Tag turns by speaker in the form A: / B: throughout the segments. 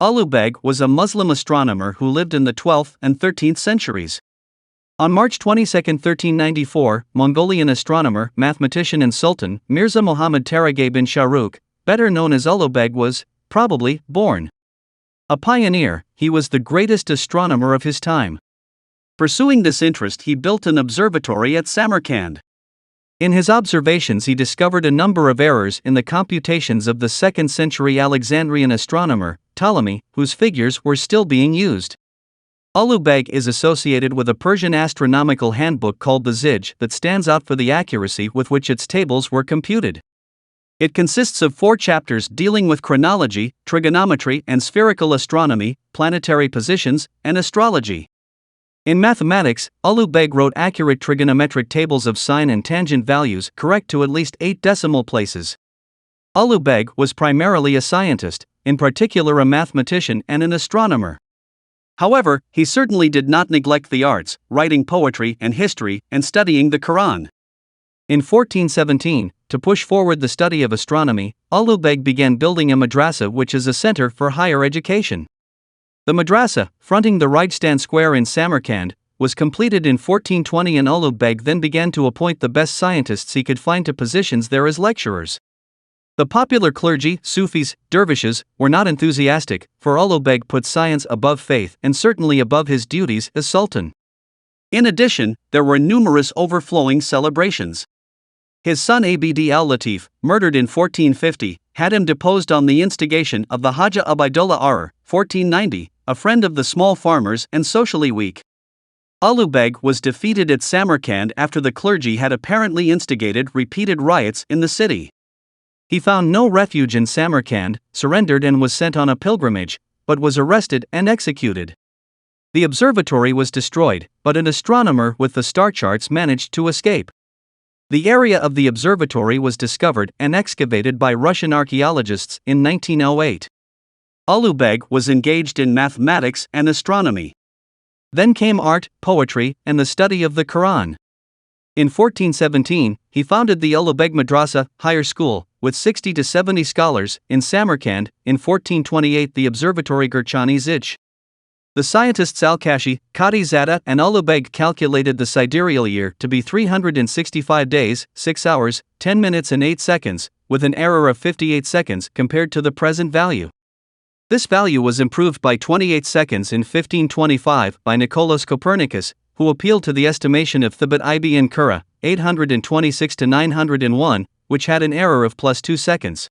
A: Ulugh Beg was a Muslim astronomer who lived in the 12th and 13th centuries. On March 22, 1394, Mongolian astronomer, mathematician and sultan, Mirza Muhammad Taragay bin Shahrukh, better known as Ulugh Beg, was, probably, born. A pioneer, he was the greatest astronomer of his time. Pursuing this interest, he built an observatory at Samarkand. In his observations, he discovered a number of errors in the computations of the 2nd century Alexandrian astronomer, Ptolemy, whose figures were still being used. Ulugh Beg is associated with a Persian astronomical handbook called the Zij that stands out for the accuracy with which its tables were computed. It consists of 4 chapters dealing with chronology, trigonometry and spherical astronomy, planetary positions, and astrology. In mathematics, Ulugh Beg wrote accurate trigonometric tables of sine and tangent values correct to at least 8 decimal places. Ulugh Beg was primarily a scientist, in particular a mathematician and an astronomer. However, he certainly did not neglect the arts, writing poetry and history, and studying the Quran. In 1417, to push forward the study of astronomy, Ulugh Beg began building a madrasa, which is a center for higher education. The madrasa, fronting the Rajasthan Square in Samarkand, was completed in 1420, and Ulugh Beg then began to appoint the best scientists he could find to positions there as lecturers. The popular clergy, Sufis, dervishes, were not enthusiastic, for Ulugh Beg put science above faith and certainly above his duties as sultan. In addition, there were numerous overflowing celebrations. His son Abd al-Latif, murdered in 1450, had him deposed on the instigation of the Haja Ubaidullah Arar, 1490, a friend of the small farmers and socially weak. Ulugh Beg was defeated at Samarkand after the clergy had apparently instigated repeated riots in the city. He found no refuge in Samarkand, surrendered and was sent on a pilgrimage, but was arrested and executed. The observatory was destroyed, but an astronomer with the star charts managed to escape. The area of the observatory was discovered and excavated by Russian archaeologists in 1908. Ulugh Beg was engaged in mathematics and astronomy. Then came art, poetry, and the study of the Quran. In 1417, he founded the Ulugh Beg Madrasa, higher school, with 60 to 70 scholars, in Samarkand. In 1428, the observatory Gurchani Zich. The scientists Al-Kashi, Qadi Zada, and Ulugh Beg calculated the sidereal year to be 365 days, 6 hours, 10 minutes and 8 seconds, with an error of 58 seconds compared to the present value. This value was improved by 28 seconds in 1525 by Nicolaus Copernicus, who appealed to the estimation of Thibaut ibn Qurra, 826 to 901, which had an error of plus 2 seconds.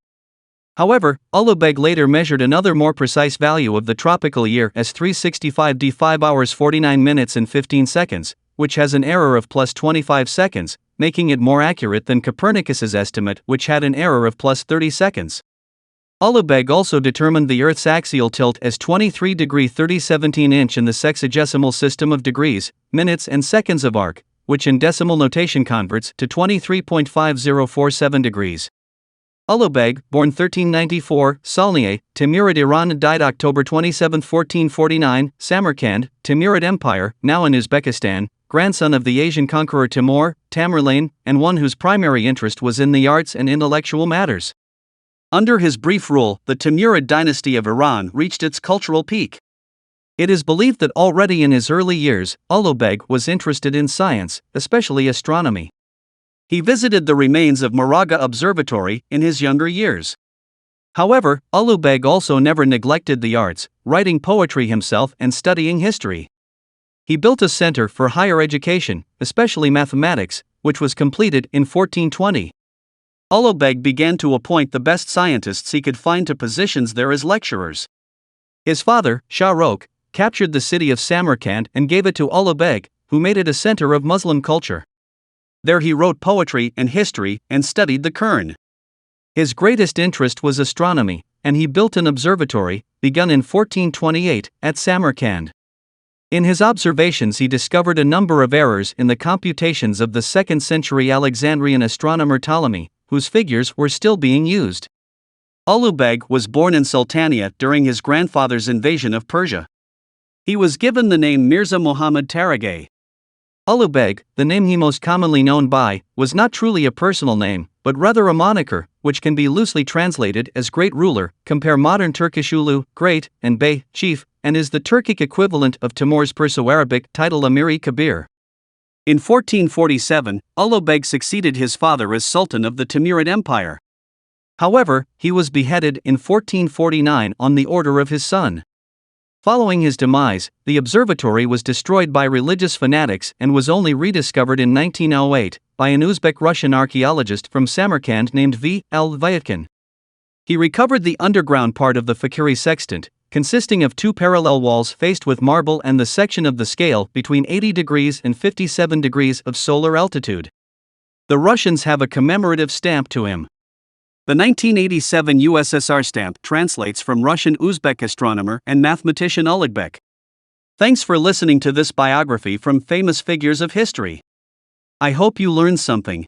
A: However, Ulugh Beg later measured another more precise value of the tropical year as 365d 5 hours 49 minutes and 15 seconds, which has an error of plus 25 seconds, making it more accurate than Copernicus's estimate, which had an error of plus 30 seconds. Ulugh Beg also determined the Earth's axial tilt as 23 degree 3017 inch in the sexagesimal system of degrees, minutes and seconds of arc, which in decimal notation converts to 23.5047 degrees. Ulugh Beg, born 1394, Salnieh, Timurid, Iran, died October 27, 1449, Samarkand, Timurid Empire, now in Uzbekistan, grandson of the Asian conqueror Timur, Tamerlane, and one whose primary interest was in the arts and intellectual matters. Under his brief rule, the Timurid dynasty of Iran reached its cultural peak. It is believed that already in his early years, Ulugh Beg was interested in science, especially astronomy. He visited the remains of Maraga Observatory in his younger years. However, Ulugh Beg also never neglected the arts, writing poetry himself and studying history. He built a center for higher education, especially mathematics, which was completed in 1420. Ulugh Beg began to appoint the best scientists he could find to positions there as lecturers. His father, Shahrukh, captured the city of Samarkand and gave it to Ulugh Beg, who made it a center of Muslim culture. There he wrote poetry and history and studied the Quran. His greatest interest was astronomy, and he built an observatory, begun in 1428, at Samarkand. In his observations he discovered a number of errors in the computations of the 2nd century Alexandrian astronomer Ptolemy, whose figures were still being used. Ulugh Beg was born in Sultania during his grandfather's invasion of Persia. He was given the name Mirza Muhammad Taragay. Ulugh Beg, the name he most commonly known by, was not truly a personal name, but rather a moniker, which can be loosely translated as great ruler, compare modern Turkish Ulu, great, and Bey, chief, and is the Turkic equivalent of Timur's Perso-Arabic title Amiri Kabir. In 1447, Ulugh Beg succeeded his father as Sultan of the Timurid Empire. However, he was beheaded in 1449 on the order of his son. Following his demise, the observatory was destroyed by religious fanatics and was only rediscovered in 1908 by an Uzbek-Russian archaeologist from Samarkand named V. L. Vyatkin. He recovered the underground part of the Fakiri sextant, consisting of two parallel walls faced with marble and the section of the scale between 80 degrees and 57 degrees of solar altitude. The Russians have a commemorative stamp to him. The 1987 USSR stamp translates from Russian Uzbek astronomer and mathematician Ulugh Beg. Thanks for listening to this biography from famous figures of history. I hope you learned something.